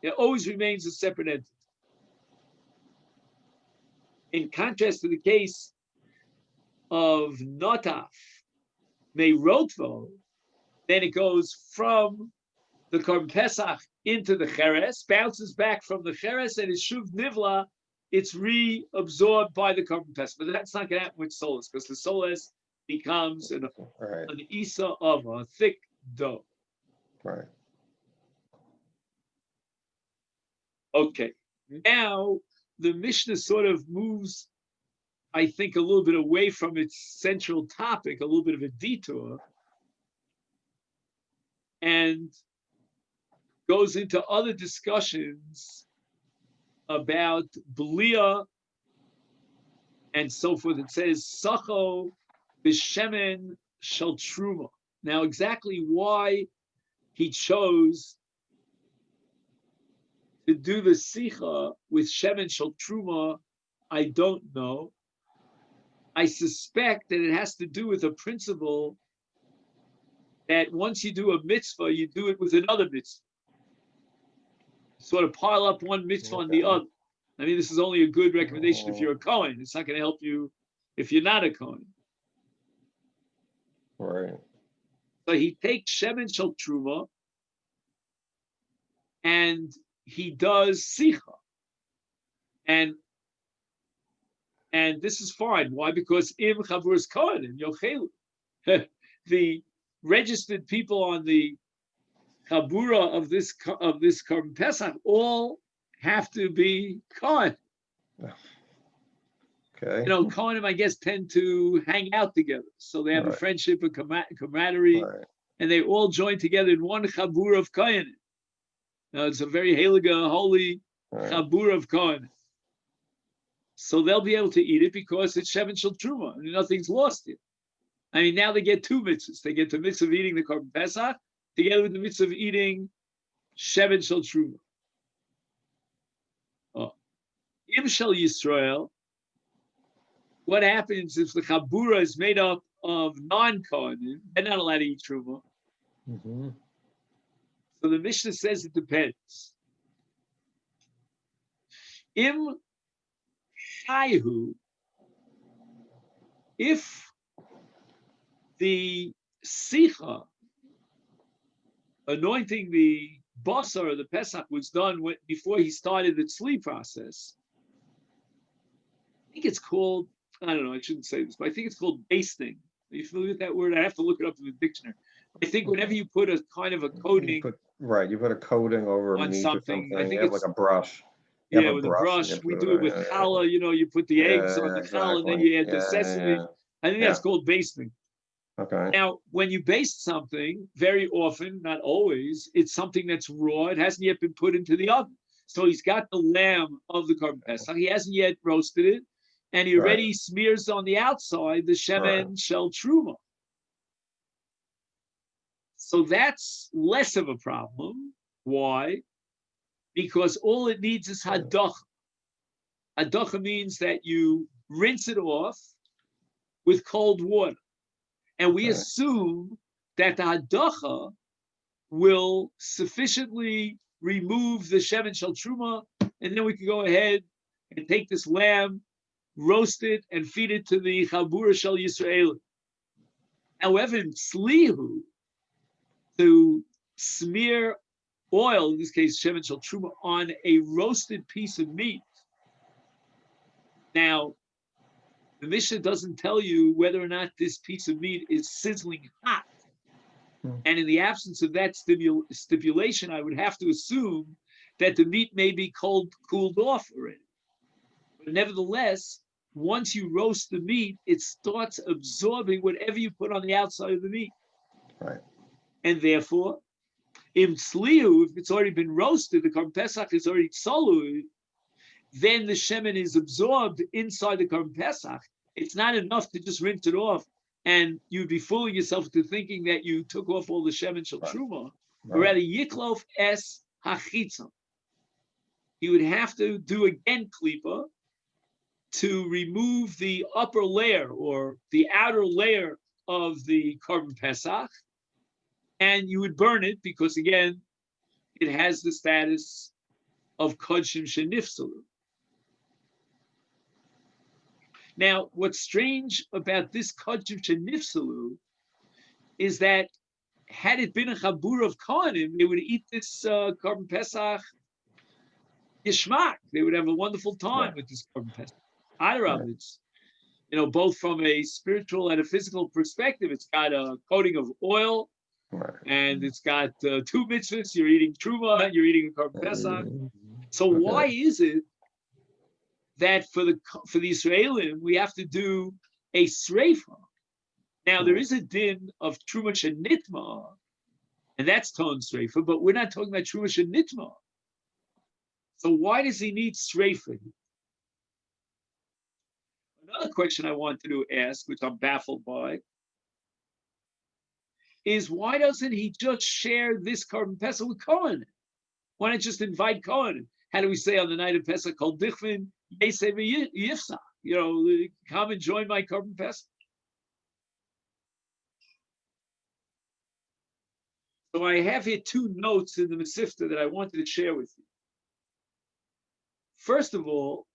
It always remains a separate entity. In contrast to the case of Notaf, Meirotvo, then it goes from the Korban Pesach into the Cheres, bounces back from the Cheres, and is Shuv Nivla, it's reabsorbed by the Korban Pesach. But that's not going to happen with Soles, because the Soles becomes an Isa of a thick dough. Right. Okay. Now, the Mishnah sort of moves, I think, a little bit away from its central topic, a little bit of a detour, and goes into other discussions about Blia and so forth. It says, Sacho b'shemen shel truma. Now, exactly why he chose to do the sicha with shemen shel truma, I don't know. I suspect that it has to do with a principle that once you do a mitzvah, you do it with another mitzvah. Sort of pile up one mitzvah on the other. I mean, this is only a good recommendation if you're a Kohen. It's not going to help you if you're not a Kohen. Right. So he takes shemen shel truma and he does sicha. And this is fine. Why? Because im chavuras Kohen and yochelu, the registered people on the chabura of this Korban Pesach all have to be Kohen. Okay. You know, Kohanim, I guess, tend to hang out together, so they have a friendship, a camaraderie, and they all join together in one chabura of Kohanim. Now, it's a very heilige, holy chabura of Kohanim. So they'll be able to eat it because it's shemen shel truma, and nothing's lost yet. I mean, now they get two mitzvahs. They get the mitzvah of eating the Korban Pesach together with the mitzvah of eating shemen shel truma. Im shel Yisrael, what happens if the chabura is made up of non-Kohanim? They're not allowed to eat truma. Mm-hmm. So the Mishnah says it depends. Im shayhu, if the sicha, anointing the basar or the Pesach, was done before he started the tzli process, think it's called, I don't know, I shouldn't say this, but I think it's called basting. Are you familiar with that word? I have to look it up in the dictionary. I think whenever you put a kind of a coating You put a coating over on meat or something, I something, think you have like it's, a brush. You yeah, have a with a brush and you brush. We put do it it, with challah, you put the eggs on yeah, the challah and then exactly. you add the Yeah, sesame. yeah, I think that's yeah. called basting. Okay, Now, when you baste something, very often, not always, it's something that's raw. It hasn't yet been put into the oven. So he's got the lamb of the Korban Pesach. He hasn't yet roasted it. And he right, already smears on the outside the right, shemen shel truma. So that's less of a problem. Why? Because all it needs is right, hadocha. Hadocha means that you rinse it off with cold water. And we okay, assume that the hadocha will sufficiently remove the shemen shel truma, and then we can go ahead and take this lamb, roast it, and feed it to the chabura shel Yisrael. However, in slihu, to smear oil, in this case shemen shel truma, on a roasted piece of meat. Now, the Mishnah doesn't tell you whether or not this piece of meat is sizzling hot. And in the absence of that stipulation, I would have to assume that the meat may be cooled off already. But nevertheless, once you roast the meat, it starts absorbing whatever you put on the outside of the meat. right, And therefore, im tzliu, if it's already been roasted, the Korban Pesach is already tzolu, then the shemen is absorbed inside the Korban Pesach. It's not enough to just rinse it off, and you'd be fooling yourself into thinking that you took off all the shemen shel right, truma. But right, rather, yiklof es hachitzam. You would have to do again klipa to remove the upper layer or the outer layer of the Korban Pesach, and you would burn it because again, it has the status of kodshim shenifsalu. Now, what's strange about this kodshim shenifsalu is that had it been a chabur of kohanim, they would eat this Korban Pesach yishmak. They would have a wonderful time right, with this Korban Pesach. Adarab, right, it's, both from a spiritual and a physical perspective, it's got a coating of oil, right. and it's got 2 mitzvahs. You're eating truma, and you're eating a Korban Pesach. So why Okay, is it that for the Israelim we have to do a sreifa? Now there is a din of truma shenitma, and that's ton sreifa, but we're not talking about truma shenitma. So why does he need sreifa? Another question I wanted to ask, which I'm baffled by, is why doesn't he just share this Korban Pesach with Kohen? Why not just invite Kohen? How do we say on the night of Pesach, Kol Dichvin Yeseh Yifsa? Come and join my Korban Pesach. So I have here 2 notes in the Masechet that I wanted to share with you. First of all,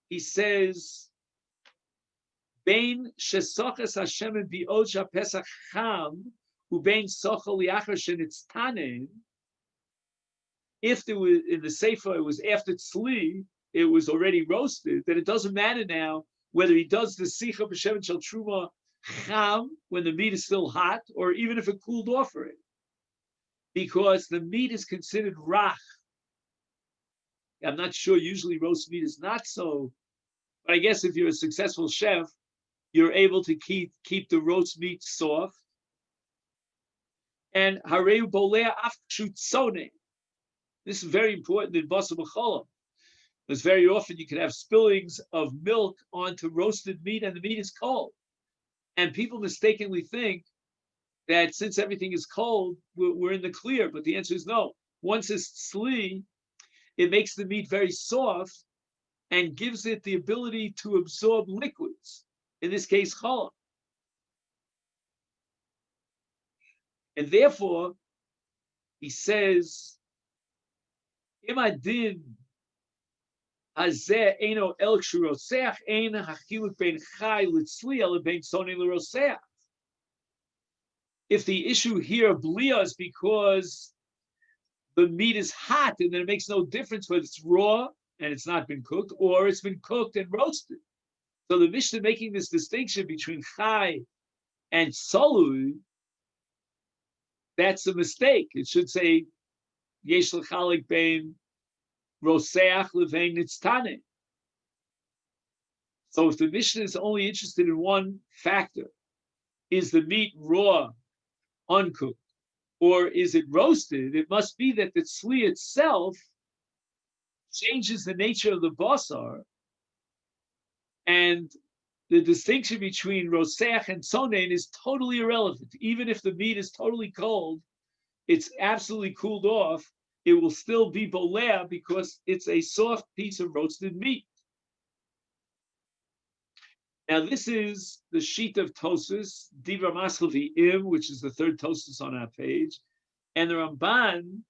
he says, Bein shesoches Hashem and bi'od Pesach cham ubein sochel liachar shenitztanen. If there was in the Sefer, it was after tzli, it was already roasted, then it doesn't matter now whether he does the sicha b'shemen shel truma cham when the meat is still hot, or even if it cooled off already, because the meat is considered rach. I'm not sure. Usually, roast meat is not so, but I guess if you're a successful chef, you're able to keep the roast meat soft. And hareu bolea afkshutzone. This is very important in basar b'cholam, because very often you can have spillings of milk onto roasted meat, and the meat is cold. And people mistakenly think that since everything is cold, we're in the clear. But the answer is no. Once it's tzli, it makes the meat very soft and gives it the ability to absorb liquids, in this case, challah. And therefore, he says, Imadin hazeh eno el kshuroseach ein hachiluk ben chai litzli el ben soni l'roseach. If the issue here of blia is because the meat is hot and then it makes no difference whether it's raw and it's not been cooked, or it's been cooked and roasted. So the Mishnah making this distinction between chai and solui, that's a mistake. It should say yesh l'chalik bein roseach levein nitztane. So if the Mishnah is only interested in one factor, is the meat raw, uncooked, or is it roasted? It must be that the tzli itself changes the nature of the basar, and the distinction between roseach and sonein is totally irrelevant. Even if the meat is totally cold, it's absolutely cooled off, it will still be bolea because it's a soft piece of roasted meat. Now, this is the sheet of Tosfos, Divrei Maschil BIyun, which is the third Tosfos on our page. And the Ramban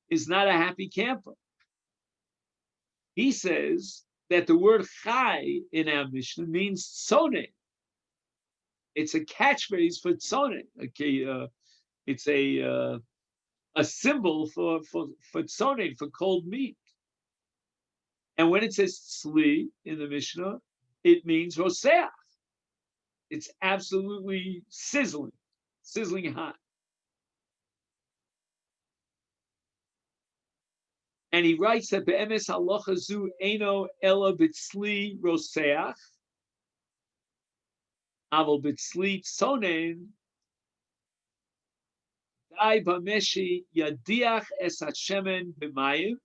is not a happy camper. He says that the word chai in our Mishnah means tsone. It's a catchphrase for tsone. Okay, it's a symbol for tsone, for cold meat. And when it says tzli in the Mishnah, it means roseach. It's absolutely sizzling hot. And he writes that be'emes halacha zu eino ela b'tzli roseach, aval b'tzli tzonen, dai b'meshi yadiach es hashemen b'mayim.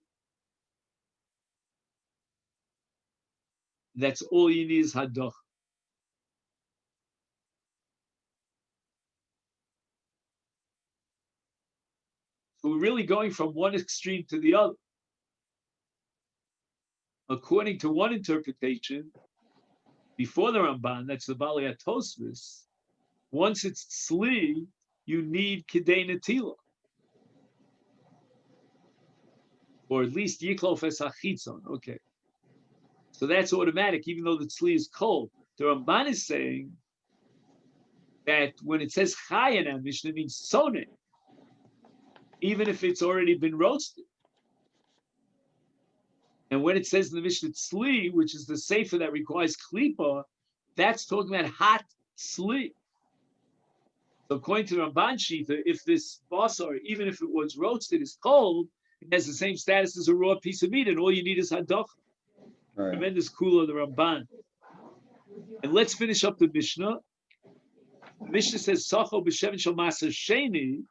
That's all you need is hadoch. So we're really going from one extreme to the other. According to one interpretation, before the Ramban, that's the Balei Tosfos, once it's tzli, you need kidei netila, or at least yiklof es hachitzon. Okay, so that's automatic, even though the tzli is cold. The Ramban is saying that when it says chai in our Mishnah, it means sonen, even if it's already been roasted. And when it says in the Mishnah tzli, which is the sefer that requires klipa, that's talking about hot tzli. So according to the Ramban Shita, if this basar, even if it was roasted, is cold, it has the same status as a raw piece of meat, and all you need is hadach. Right. Tremendous kula of the Ramban. And let's finish up the Mishnah. The Mishnah says, Sacho b'sheven shel maser sheni.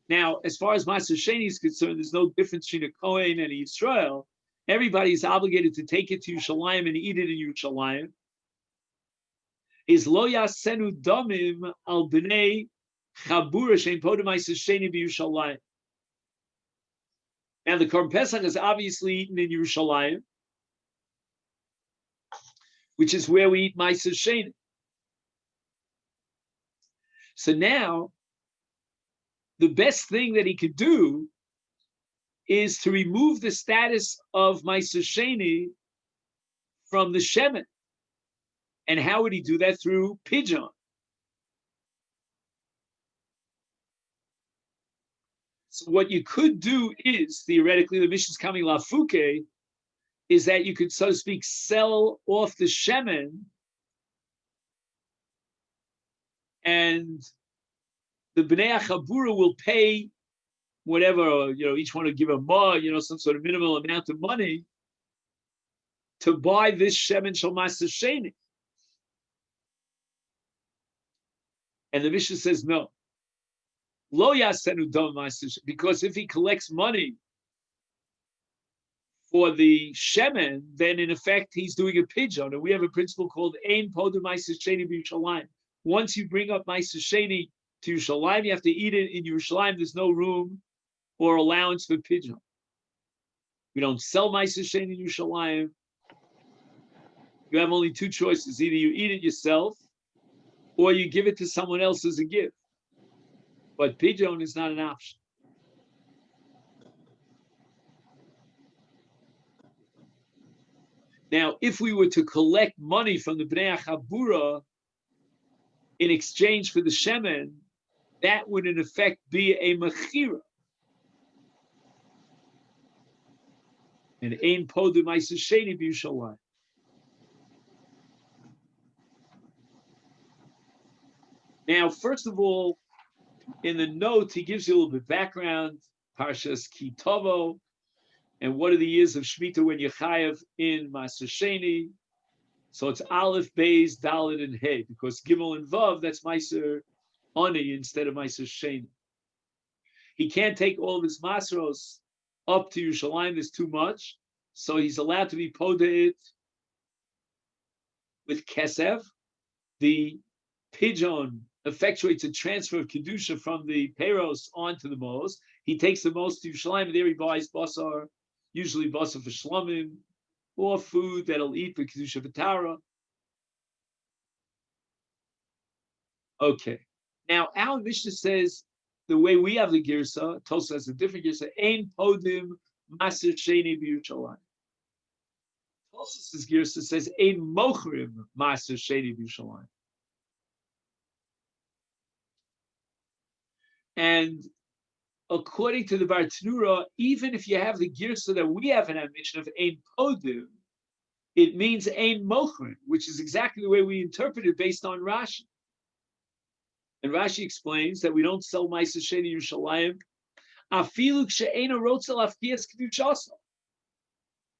Now, as far as maser sheni is concerned, there's no difference between a Kohen and a Yisrael. Everybody is obligated to take it to Yerushalayim and eat it in Yerushalayim. Is lo yasenu damim al b'nei chabura shein podem maser sheni b'Yerushalayim. Now, the Korban Pesach is obviously eaten in Yerushalayim, which is where we eat maser sheni. So now, the best thing that he could do is to remove the status of maser sheni from the shemen. And how would he do that? Through pidyon. So what you could do is, theoretically, the Mishnah's coming lafuke, is that you could, so to speak, sell off the shemen, and the Bnei Chabura will pay whatever, each one will give a ma, some sort of minimal amount of money to buy this shemen shel maser sheni. And the Mishnah says no. Lo yasenu dam maser sheni, because if he collects money for the shemen, then in effect he's doing a pidyon. And we have a principle called ein podem maser sheni b'Yerushalayim. Once you bring up maser sheni to Yerushalayim, you have to eat it in Yerushalayim. There's no room or allowance for pidyon. We don't sell maser sheni in Yerushalayim. You have only two choices: either you eat it yourself, or you give it to someone else as a gift. But pidyon is not an option. Now, if we were to collect money from the Bnei Chabura in exchange for the shemen, that would in effect be a mechira. And ein podim ma'aser sheni b'Yushalayim. Now, first of all, in the note, he gives you a little bit of background, Parshas Ki Tavo, and what are the years of Shemitah when you're chayav in Ma'aser Sheni. So it's Aleph, Beis, Dalet, and Hey, because Gimel and Vav, that's Ma'aser Ani instead of Ma'aser Sheni. He can't take all of his Masros up to Yerushalayim, there's too much, so he's allowed to be Podeit with Kesev. The pigeon effectuates a transfer of Kedusha from the Peros onto the Mos. He takes the Mos to Yerushalayim, and there he buys Basar, usually Basar for Shlomim, or food that'll eat for Kedusha V'Tara. Okay. Now, our Mishnah says, the way we have the Girsa, Tosa has a different Girsa, Ein Podim Maser Sheni B'Yerushalayim. Tosa's Girsa says, Ein Mochrim Maser Sheni B'Yerushalayim. And according to the Bar Tanura, even if you have the Girsa that we have in our Mishnah of Ein Podim, it means Ein Mochrim, which is exactly the way we interpret it based on Rashi. And Rashi explains that we don't sell Ma'aser Sheni Yerushalayim. Afilu k'she'eino rotzel afkias kedushasa.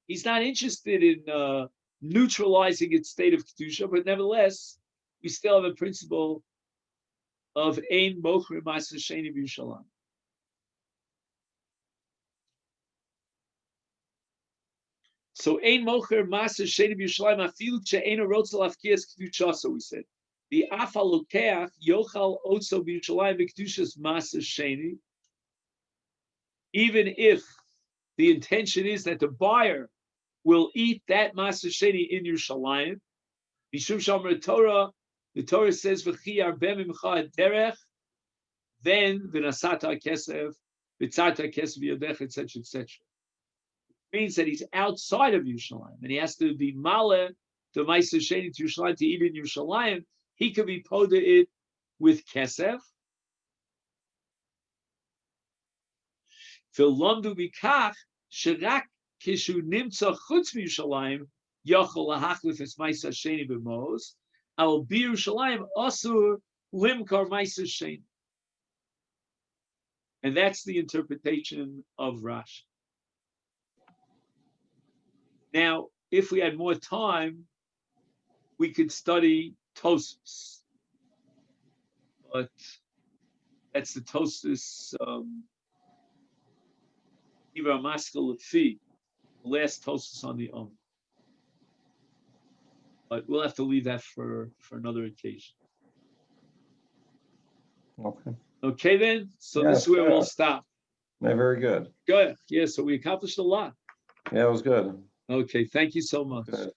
He's not interested in neutralizing its state of kedusha, but nevertheless, we still have a principle of ein mochrim Ma'aser Sheni Yerushalayim. So ein mocher Ma'aser Sheni Yerushalayim afilu k'she'eino rotzel afkias kedushasa. We said. The afalokeach yochal otso b'Yerushalayim b'kedushas Ma'aser Sheni. Even if the intention is that the buyer will eat that Ma'aser Sheni in Yerushalayim, Mishum Shomer Torah, the Torah says v'chi arbeh mimcha derech, then v'nasata kesef, v'tzata kesef yodech, etc., etc. It means that he's outside of Yerushalayim and he has to be maleh the Ma'aser Sheni to Yerushalayim to eat in Yerushalayim. He could be poda it with kesef. V'lomdu b'kach sherak kishu nimtza chutz v'Yerushalayim yachol lahachlif es Ma'aser Sheni b'mos al b'Yerushalayim asur limkar Ma'aser Sheni. And that's the interpretation of Rashi. Now, if we had more time, we could study Tosfos, but that's the Tosfos Ibra Maskal Lefi, the last Tosfos on the but we'll have to leave that for another occasion. Okay. Okay then. So Yeah, this is where we'll stop. Yeah, very good. Good. Yeah. So we accomplished a lot. Yeah, it was good. Okay. Thank you so much. Good.